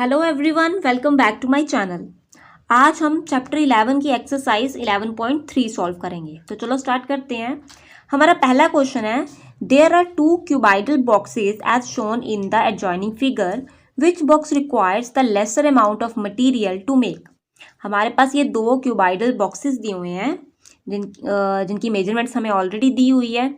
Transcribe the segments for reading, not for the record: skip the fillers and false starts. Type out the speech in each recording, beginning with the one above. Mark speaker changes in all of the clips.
Speaker 1: Hello everyone, welcome back to my channel. आज हम chapter 11 की एक्सरसाइज 11.3 सॉल्व करेंगे। तो चलो स्टार्ट करते हैं। हमारा पहला क्वेश्चन है, there are two cuboidal boxes as shown in the adjoining figure, which box requires the lesser amount of material to make. हमारे पास ये दो क्यूबाइडल बॉक्सेस दिए हुए हैं जिनकी मेजरमेंट्स हमें ऑलरेडी दी हुई है।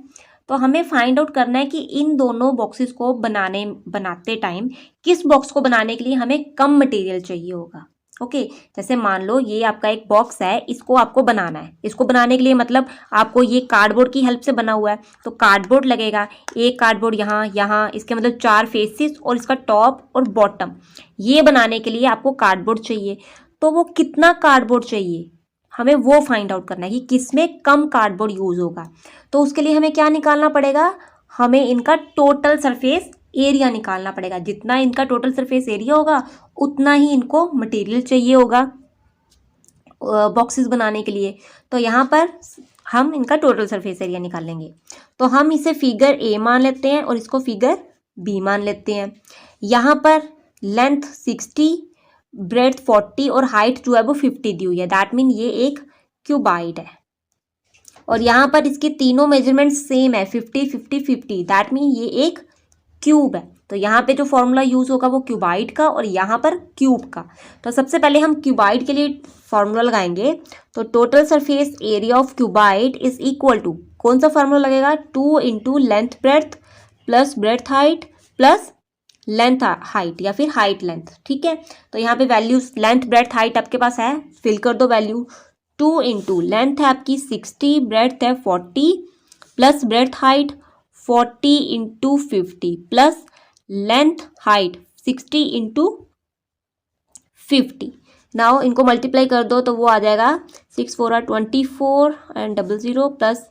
Speaker 1: तो हमें फाइंड आउट करना है कि इन दोनों बॉक्सेस को बनाते टाइम किस बॉक्स को बनाने के लिए हमें कम मटेरियल चाहिए होगा। ओके, जैसे मान लो ये आपका एक बॉक्स है, इसको आपको बनाना है। इसको बनाने के लिए मतलब आपको ये कार्डबोर्ड की हेल्प से बना हुआ है, तो कार्डबोर्ड लगेगा। एक कार्डबोर्ड यहाँ इसके मतलब 4 फेसेस और इसका टॉप और बॉटम। ये बनाने के लिए आपको कार्डबोर्ड चाहिए। तो वो कितना कार्डबोर्ड चाहिए हमें वो फाइंड आउट करना है कि किसमें कम कार्डबोर्ड यूज होगा। तो उसके लिए हमें क्या निकालना पड़ेगा, हमें इनका टोटल सरफेस एरिया निकालना पड़ेगा। जितना इनका टोटल सरफेस एरिया होगा उतना ही इनको मटेरियल चाहिए होगा बॉक्सेस बनाने के लिए। तो यहाँ पर हम इनका टोटल सरफेस एरिया निकालेंगे। तो हम इसे फिगर ए मान लेते हैं और इसको फिगर बी मान लेते हैं। यहाँ पर लेंथ 60, ब्रेड्थ 40 और हाइट जो है वो 50 दी हुई है। दैट मीन ये एक क्यूबाइड है। और यहाँ पर इसके तीनों मेजरमेंट सेम है, 50 50 50। दैट मीन ये एक क्यूब है। तो यहाँ पे जो फॉर्मूला यूज होगा वो क्यूबाइड का और यहाँ पर क्यूब का। तो सबसे पहले हम क्यूबाइड के लिए फॉर्मूला लगाएंगे। तो total surface area of cuboid is equal to, कौन सा फॉर्मूला लगेगा, 2 into length breadth plus breadth height plus length height या फिर हाइट लेंथ। ठीक है, तो यहाँ पे वैल्यूज लेंथ ब्रेड्थ हाइट आपके पास है, फिल कर दो वैल्यू। 2 इंटू लेंथ है आपकी 60, ब्रेड्थ है 40 plus breadth height 40 into 50 plus length height 60 into 50। Now इनको मल्टीप्लाई कर दो तो वो आ जाएगा 6 4 24 एंड 00 प्लस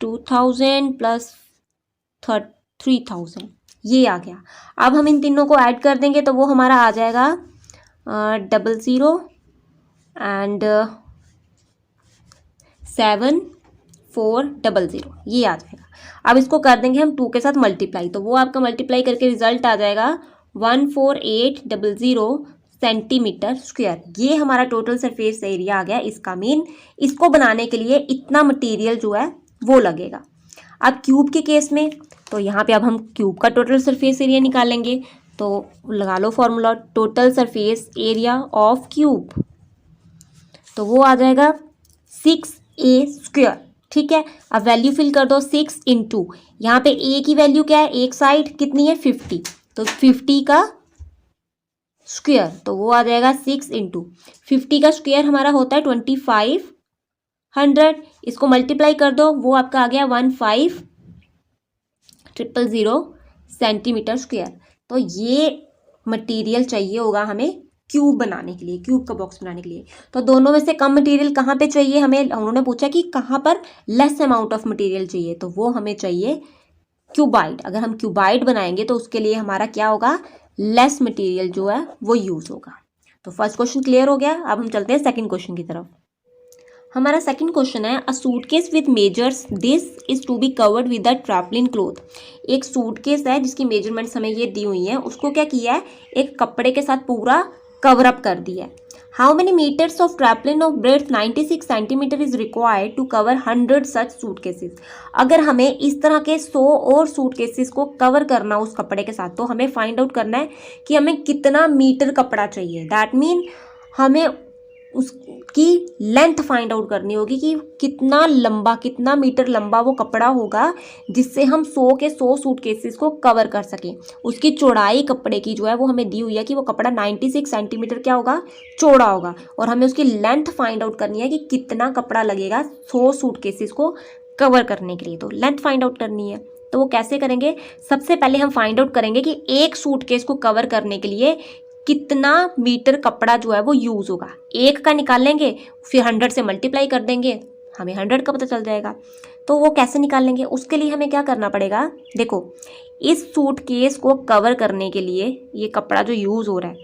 Speaker 1: 2000 प्लस 3000, ये आ गया। अब हम इन तीनों को ऐड कर देंगे तो वो हमारा आ जाएगा 00 एंड 7400, ये आ जाएगा। अब इसको कर देंगे हम 2 के साथ मल्टीप्लाई, तो वो आपका मल्टीप्लाई करके रिजल्ट आ जाएगा 14800 सेंटीमीटर स्क्वायर। ये हमारा टोटल सरफेस एरिया आ गया। इसका मीन इसको बनाने के लिए इतना मटेरियल जो है वो लगेगा। अब क्यूब के केस में तो यहाँ पे अब हम क्यूब का टोटल सरफेस एरिया निकालेंगे। तो लगा लो formula, total surface area of cube, तो वो आ जाएगा 6a स्क्वायर। ठीक है, अब वैल्यू फिल कर दो 6 इंटू, यहाँ पे a की वैल्यू क्या है, एक साइड कितनी है 50, तो 50 का स्क्वायर, तो वो आ जाएगा 6 इंटू 50 का स्क्वायर हमारा होता है 2500। इसको मल्टीप्लाई कर दो, वो आपका आ गया 15000 सेंटीमीटर स्क्वायर। तो ये मटेरियल चाहिए होगा हमें क्यूब बनाने के लिए, क्यूब का बॉक्स बनाने के लिए। तो दोनों में से कम मटेरियल कहाँ पे चाहिए हमें, उन्होंने पूछा कि कहाँ पर लेस अमाउंट ऑफ मटेरियल चाहिए, तो वो हमें चाहिए क्यूबाइड। अगर हम क्यूबाइड बनाएंगे तो उसके लिए हमारा क्या होगा, लेस मटेरियल जो है वो यूज होगा। तो फर्स्ट क्वेश्चन क्लियर हो गया। अब हम चलते हैं सेकंड क्वेश्चन की तरफ। हमारा सेकंड क्वेश्चन है, a suitcase with measures this is to be covered with a tarpaulin cloth. एक सूटकेस है जिसकी मेजरमेंट्स हमें ये दी हुई हैं, उसको क्या किया है, एक कपड़े के साथ पूरा कवर अप कर दिया है। How many metres of tarpaulin of breadth 96 centimetre is required to cover 100 such suitcases. अगर हमें इस तरह के 100 और सूटकेसेस को कवर करना उस कपड़े के साथ, तो हमें फाइंड आउट करना है कि हमें कितना मीटर कपड़ा चाहिए। दैट मीन हमें उसकी लेंथ फाइंड आउट करनी होगी कि कितना लंबा, कितना मीटर लंबा वो कपड़ा होगा जिससे हम 100 के 100 सूटकेसेस को कवर कर सकें। उसकी चौड़ाई कपड़े की जो है वो हमें दी हुई है कि वो कपड़ा 96 सेंटीमीटर क्या होगा, चौड़ा होगा। और हमें उसकी लेंथ फाइंड आउट करनी है कि कितना कपड़ा लगेगा 100 सूटकेसेस को कवर करने के लिए। तो लेंथ फाइंड आउट करनी है, तो वो कैसे करेंगे, सबसे पहले हम फाइंड आउट करेंगे कि एक सूटकेस को कवर करने के लिए कितना मीटर कपड़ा जो है वो यूज होगा। एक का निकालेंगे, फिर 100 से मल्टीप्लाई कर देंगे, हमें 100 का पता चल जाएगा। तो वो कैसे निकालेंगे, उसके लिए हमें क्या करना पड़ेगा, देखो इस सूटकेस को कवर करने के लिए ये कपड़ा जो यूज हो रहा है,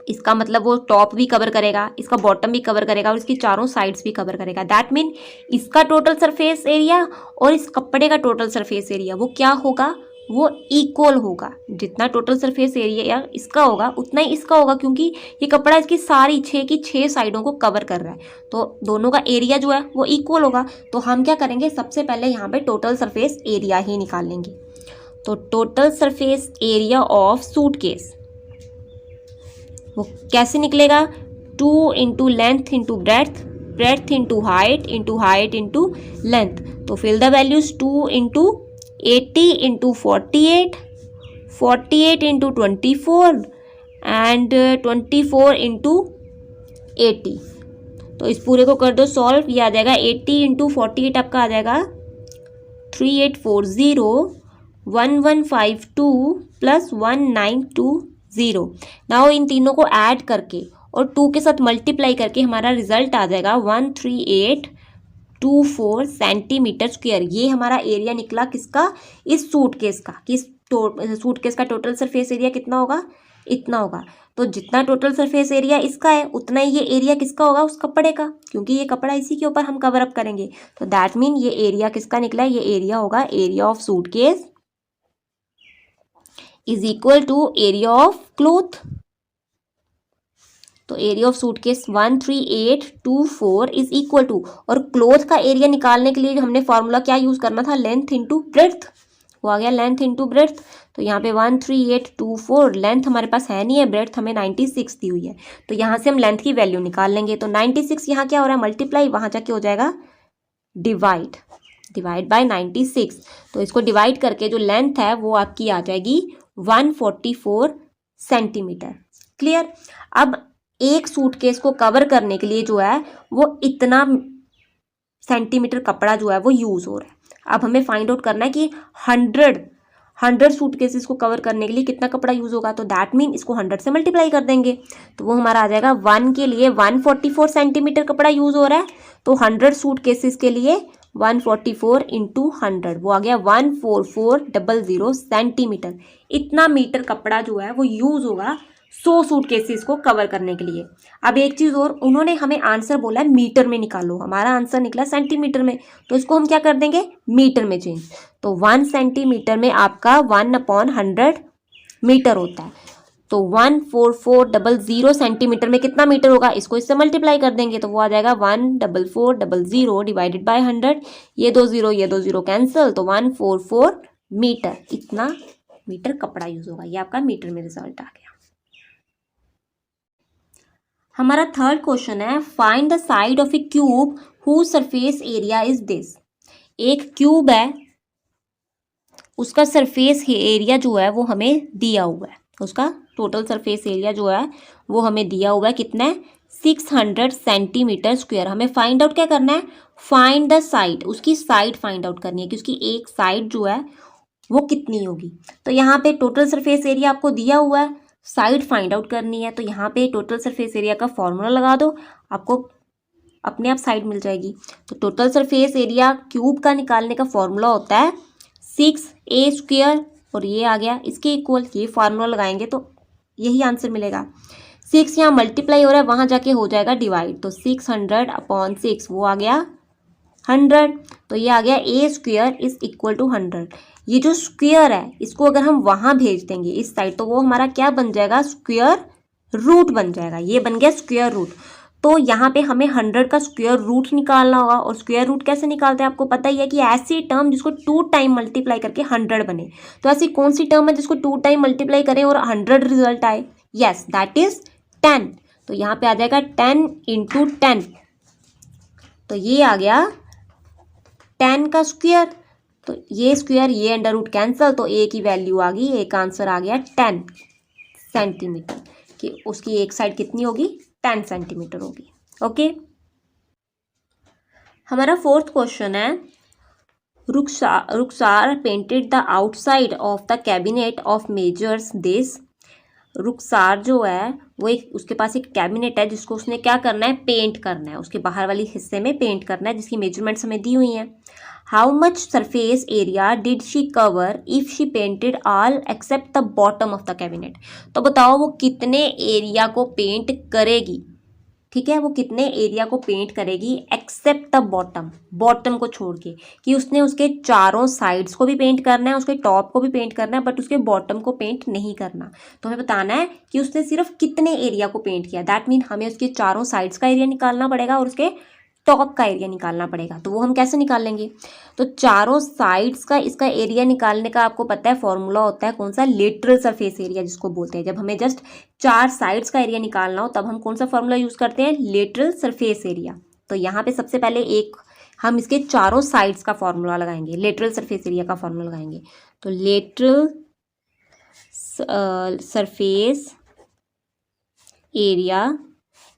Speaker 1: इसका मतलब वो टॉप भी कवर करेगा, इसका बॉटम भी कवर करेगा और इसकी चारों साइड्स भी कवर करेगा। दैट मीन इसका टोटल सरफेस एरिया और इस कपड़े का टोटल सरफेस एरिया वो क्या होगा, वो इक्वल होगा। जितना टोटल सरफेस एरिया इसका होगा उतना ही इसका होगा, क्योंकि ये कपड़ा इसकी सारी 6 की 6 साइडों को कवर कर रहा है, तो दोनों का एरिया जो है वो इक्वल होगा। तो हम क्या करेंगे, सबसे पहले यहाँ पे टोटल सरफेस एरिया ही निकाल लेंगे। तो total surface area of suitcase वो कैसे निकलेगा, 2 into length into breadth, breadth into height into length. तो fill the values, 2 into 80 into 48, 48 into 24 and 24 into 80। तो इस पूरे को कर दो सॉल्व, ये आ जाएगा 80 इंटू 48 आपका आ जाएगा 3840 1152 प्लस 1920। नाउ इन तीनों को ऐड करके और 2 के साथ मल्टीप्लाई करके हमारा रिजल्ट आ जाएगा 13824 सेंटीमीटर स्क्वायर। ये हमारा एरिया निकला किसका, इस सूटकेस का। किस सूटकेस का टोटल सरफेस एरिया कितना होगा, इतना होगा। तो जितना टोटल सरफेस एरिया इसका है उतना ही ये एरिया किसका होगा, उस कपड़े का, क्योंकि ये कपड़ा इसी के ऊपर हम कवर अप करेंगे। तो दैट मीन ये एरिया किसका निकला है, ये एरिया होगा area of suitcase is equal to area of cloth. तो area of suitcase 13824 is equal to, और क्लोथ का एरिया निकालने के लिए हमने फॉर्मूला क्या यूज करना था, लेंथ इंटू ब्रेड्थ। वो आ गया लेंथ इंटू ब्रेड्थ। तो यहाँ पे 13824, लेंथ हमारे पास है नहीं है, ब्रेड्थ हमें 96 दी हुई है, तो यहाँ से हम लेंथ की वैल्यू निकाल लेंगे। तो 96 यहाँ क्या हो रहा है, मल्टीप्लाई, वहाँ जाके हो जाएगा डिवाइड बाय 96। तो इसको डिवाइड करके जो लेंथ है वो आपकी आ जाएगी 144 सेंटीमीटर। क्लियर। अब एक सूटकेस को कवर करने के लिए जो है वो इतना सेंटीमीटर कपड़ा जो है वो यूज हो रहा है। अब हमें फाइंड आउट करना है कि 100 सूटकेसेस को कवर करने के लिए कितना कपड़ा यूज होगा। तो दैट मीन इसको 100 से मल्टीप्लाई कर देंगे, तो वो हमारा आ जाएगा 1 के लिए 144 सेंटीमीटर कपड़ा यूज हो रहा है, तो 100 सूटकेसेस के लिए 144 इंटू 100, वो आ गया 14400 सेंटीमीटर। इतना मीटर कपड़ा जो है वो यूज होगा 100 सूटकेसेस को कवर करने के लिए। अब एक चीज़ और, उन्होंने हमें आंसर बोला है मीटर में निकालो, हमारा आंसर निकला सेंटीमीटर में, तो इसको हम क्या कर देंगे, मीटर में चेंज। तो 1 सेंटीमीटर में आपका 1/100 मीटर होता है, तो 14400 सेंटीमीटर में कितना मीटर होगा, इसको इससे मल्टीप्लाई कर देंगे, तो वो आ जाएगा 14400 डिवाइडेड बाय 100। ये 2 0 कैंसिल, तो 144 मीटर, इतना मीटर कपड़ा यूज होगा। ये आपका मीटर में रिजल्ट आ गया। हमारा थर्ड क्वेश्चन है, find the side of a cube whose surface area is this. एक क्यूब है, उसका सरफेस एरिया जो है वो हमें दिया हुआ है, उसका टोटल सरफेस एरिया जो है वो हमें दिया हुआ है, कितना है, 600 सेंटीमीटर स्क्वायर। हमें फाइंड आउट क्या करना है, फाइंड द साइड, उसकी साइड फाइंड आउट करनी है कि उसकी एक साइड जो है वो कितनी होगी। तो यहाँ पे टोटल सरफेस एरिया आपको दिया हुआ है, साइड फाइंड आउट करनी है, तो यहाँ पे टोटल सरफेस एरिया का फॉर्मूला लगा दो, आपको अपने आप साइड मिल जाएगी। तो टोटल सरफेस एरिया क्यूब का निकालने का फॉर्मूला होता है 6a², और ये आ गया इसके इक्वल, ये फार्मूला लगाएंगे तो यही आंसर मिलेगा। 6 यहाँ मल्टीप्लाई हो रहा है, वहाँ जाके हो जाएगा डिवाइड, तो 600/6 वो आ गया 100, तो ये आ गया a² इज इक्वल टू 100। ये जो स्क्वायर है इसको अगर हम वहाँ भेज देंगे इस साइड, तो वो हमारा क्या बन जाएगा, स्क्वायर रूट बन जाएगा, ये बन गया स्क्वायर रूट। तो यहाँ पे हमें 100 का स्क्वायर रूट निकालना होगा, और स्क्वायर रूट कैसे निकालते हैं आपको पता ही है कि ऐसी टर्म जिसको 2 टाइम मल्टीप्लाई करके 100 बने। तो ऐसी कौन सी टर्म है जिसको 2 टाइम मल्टीप्लाई करें और 100 रिजल्ट आए, यस दैट इज 10। तो यहाँ पे आ जाएगा 10 इंटू 10, तो ये आ गया 10 का स्क्वायर, तो ये स्क्वायर ये अंडर रूट कैंसिल, तो ए की वैल्यू आ गई, एक आंसर आ गया 10 सेंटीमीटर, कि उसकी एक साइड कितनी होगी, 10 सेंटीमीटर होगी। ओके। हमारा फोर्थ क्वेश्चन है, Rukhsar painted the outside of the cabinet of measures this. Rukhsar जो है वो उसके पास एक कैबिनेट है जिसको उसने क्या करना है, पेंट करना है, उसके बाहर वाली हिस्से में पेंट करना है, जिसकी मेजरमेंट्स हमें दी हुई हैं। How much surface area did she cover if she painted all except the bottom of the cabinet. तो बताओ वो कितने एरिया को पेंट करेगी ठीक है, वो कितने एरिया को पेंट करेगी एक्सेप्ट द बॉटम, बॉटम को छोड़ के, कि उसने उसके चारों साइड्स को भी पेंट करना है, उसके टॉप को भी पेंट करना है, बट उसके बॉटम को पेंट नहीं करना। तो हमें बताना है कि उसने सिर्फ कितने एरिया को पेंट किया। दैट मीन हमें उसके चारों साइड्स का एरिया निकालना पड़ेगा और उसके टॉप का एरिया निकालना पड़ेगा। तो वो हम कैसे निकाल लेंगे? तो चारों साइड्स का इसका एरिया निकालने का आपको पता है फॉर्मूला होता है कौन सा? लेटरल सरफेस एरिया जिसको बोलते हैं। जब हमें जस्ट चार साइड्स का एरिया निकालना हो तब हम कौन सा फॉर्मूला यूज करते हैं? Lateral surface area. तो यहाँ पे सबसे पहले हम इसके चारों साइड्स का फॉर्मूला लगाएंगे, लेटरल सरफेस एरिया का फॉर्मूला लगाएंगे। तो lateral surface area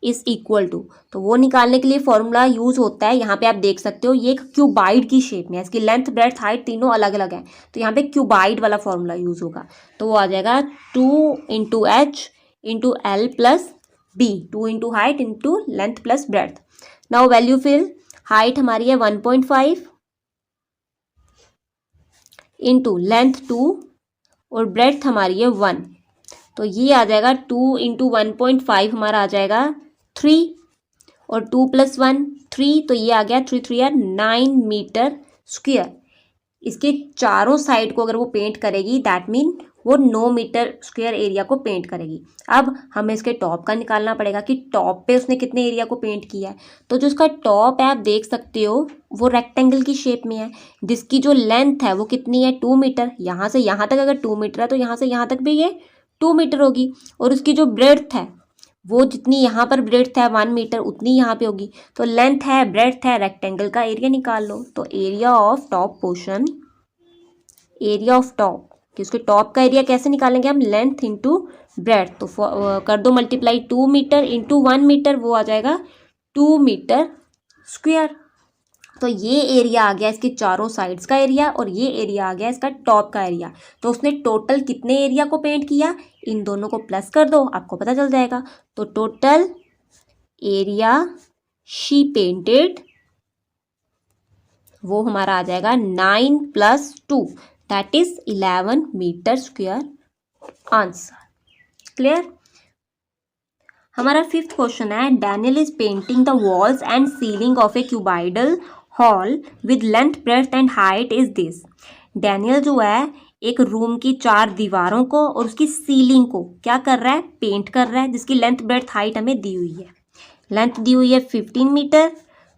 Speaker 1: is equal to, तो वो निकालने के लिए फॉर्मूला यूज होता है, यहाँ पे आप देख सकते हो ये एक क्यूबाइड की शेप में है, इसकी लेंथ ब्रेड्थ हाइट तीनों अलग अलग है, तो यहाँ पे क्यूबाइड वाला फॉर्मूला यूज होगा। तो वो आ जाएगा 2 into H into L plus B, 2 into height into length plus breadth. Now value fill, height हमारी है 1.5 इंटू लेंथ 2 और ब्रेड्थ हमारी है 1, तो ये आ जाएगा 2 इंटू 1.5 हमारा आ जाएगा 3 और 2 + 1 3, तो ये आ गया 3 3 या 9 मीटर स्क्वायर। इसके चारों साइड को अगर वो पेंट करेगी दैट मीन वो 9 मीटर स्क्वायर एरिया को पेंट करेगी। अब हमें इसके टॉप का निकालना पड़ेगा कि टॉप पे उसने कितने एरिया को पेंट किया है। तो जो उसका टॉप है आप देख सकते हो वो रेक्टेंगल की शेप में है, जिसकी जो लेंथ है वो कितनी है? 2 मीटर। यहाँ से यहाँ तक अगर 2 मीटर है तो यहाँ से यहाँ तक भी ये 2 मीटर होगी, और उसकी जो ब्रेड्थ है वो जितनी यहाँ पर ब्रेड्थ है 1 मीटर उतनी यहाँ पे होगी। तो लेंथ है ब्रेड्थ है, रेक्टेंगल का एरिया निकाल लो। तो area of top portion, area of top, कि उसके टॉप का एरिया कैसे निकालेंगे हम? Length into breadth. तो कर दो मल्टीप्लाई, 2 मीटर इंटू 1 मीटर, वो आ जाएगा 2 मीटर स्क्वायर। तो ये एरिया आ गया इसके चारों साइड्स का एरिया और ये एरिया आ गया इसका टॉप का एरिया। तो उसने टोटल कितने एरिया को पेंट किया? इन दोनों को प्लस कर दो, आपको पता चल जाएगा। तो टोटल एरिया शी पेंटेड वो हमारा आ जाएगा 9 + 2 that is 11 metre square. Answer clear? हमारा 5th क्वेश्चन है, Daniel is painting the walls and ceiling of a cuboidal hall with length breadth and height is this. Daniel जो है एक room की 4 दीवारों को और उसकी सीलिंग को क्या कर रहा है? पेंट कर रहा है, जिसकी लेंथ ब्रेड्थ हाइट हमें दी हुई है। लेंथ दी हुई है 15 मीटर,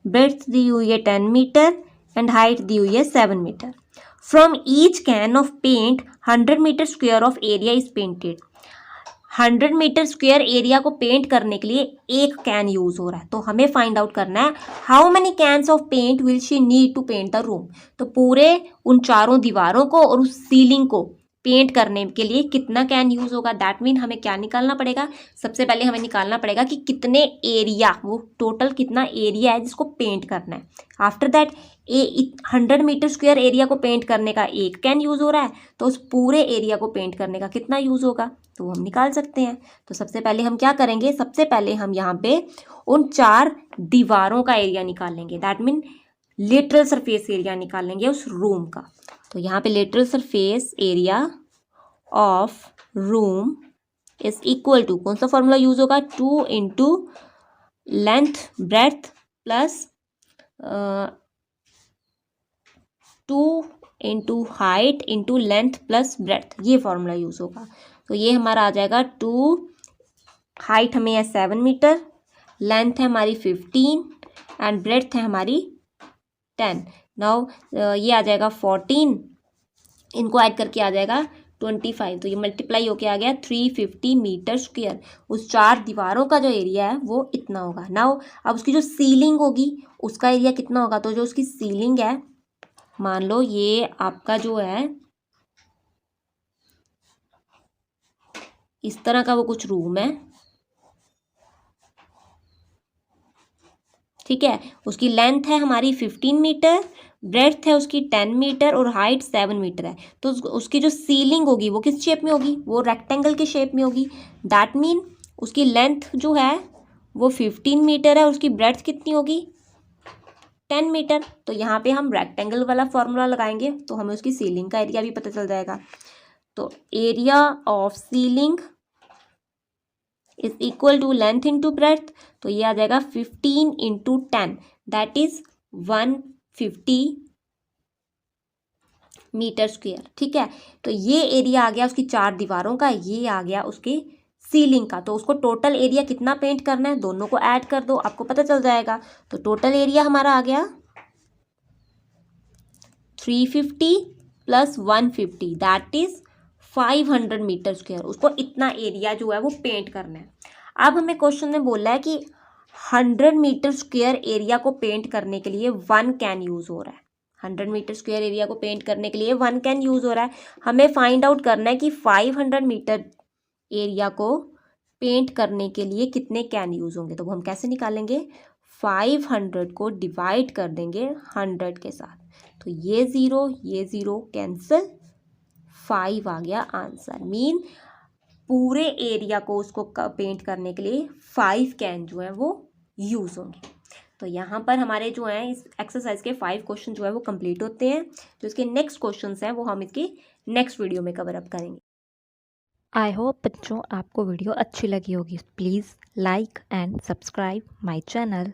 Speaker 1: ब्रेड्थ दी हुई है 10 मीटर एंड हाइट दी हुई है 7 metre. From each can of paint 100 metre square of area is painted. 100 metre square area को पेंट करने के लिए एक कैन यूज हो रहा है। तो हमें फाइंड आउट करना है how many cans of paint will she need to paint the room. तो पूरे उन चारों दीवारों को और उस सीलिंग को पेंट करने के लिए कितना कैन यूज होगा। दैट मीन हमें क्या निकालना पड़ेगा? सबसे पहले हमें निकालना पड़ेगा कि कितने एरिया, वो टोटल कितना एरिया है जिसको पेंट करना है। After that 100 metre square area को पेंट करने का एक कैन यूज हो रहा है, तो उस पूरे एरिया को पेंट करने का कितना यूज होगा, तो हम निकाल सकते हैं। तो सबसे पहले हम क्या करेंगे? सबसे पहले हम यहाँ पे उन 4 दीवारों का एरिया निकालेंगे। That mean lateral surface area निकालेंगे उस रूम का। तो यहाँ पे lateral surface area of room is equal to, कौन सा फॉर्मूला यूज होगा? 2 into length breadth plus 2 into height into length plus breadth, ये फॉर्मूला यूज होगा। तो ये हमारा आ जाएगा 2, हाइट हमें है 7 मीटर, लेंथ है हमारी 15 एंड ब्रेड्थ है हमारी 10। नाउ ये आ जाएगा 14, इनको ऐड करके आ जाएगा 25, तो ये मल्टीप्लाई होके आ गया 350 मीटर स्क्वायर। उस 4 दीवारों का जो एरिया है वो इतना होगा। नाउ अब उसकी जो सीलिंग होगी उसका एरिया कितना होगा? तो जो उसकी सीलिंग है, मान लो ये आपका जो है इस तरह का वो कुछ रूम है, ठीक है। उसकी लेंथ है हमारी 15 मीटर, ब्रेड्थ है उसकी 10 मीटर और हाइट 7 मीटर है। तो उसकी जो सीलिंग होगी वो किस शेप में होगी? वो रेक्टेंगल के शेप में होगी। दैट मीन उसकी लेंथ जो है वो 15 मीटर है और उसकी ब्रेड्थ कितनी होगी? 10 मीटर। तो यहाँ पे हम रेक्टेंगल वाला फॉर्मूला लगाएंगे तो हमें उसकी सीलिंग का एरिया भी पता चल जाएगा। तो area of ceiling is equal to length into breadth, तो ये आ जाएगा 15 into 10 that is 150 metre square. ठीक है, तो ये एरिया आ गया उसकी चार दीवारों का, ये आ गया उसकी सीलिंग का। तो उसको टोटल एरिया कितना पेंट करना है, दोनों को ऐड कर दो, आपको पता चल जाएगा। तो टोटल एरिया हमारा आ गया 350 plus 150 that is 500 metre square. उसको इतना एरिया जो है वो पेंट करना है। अब हमें क्वेश्चन में बोला है कि 100 मीटर स्क्वेयर एरिया को पेंट करने के लिए 1 कैन यूज़ हो रहा है। 100 मीटर स्क्वेयर एरिया को पेंट करने के लिए 1 कैन यूज़ हो रहा है। हमें फाइंड आउट करना है कि 500 मीटर एरिया को पेंट करने के लिए कितने कैन यूज़ होंगे। तो वो हम कैसे निकालेंगे, 500 को डिवाइड कर देंगे 100 के साथ, तो ये ज़ीरो कैंसिल, 5 आ गया आंसर। मीन पूरे एरिया को उसको पेंट करने के लिए 5 कैन जो है वो यूज़ होंगे। तो यहाँ पर हमारे जो हैं इस एक्सरसाइज के 5 क्वेश्चन जो है वो कंप्लीट होते हैं। जो इसके नेक्स्ट क्वेश्चंस हैं वो हम इसकी नेक्स्ट वीडियो में कवर अप करेंगे।
Speaker 2: आई होप बच्चों आपको वीडियो अच्छी लगी होगी। Please like and subscribe my channel.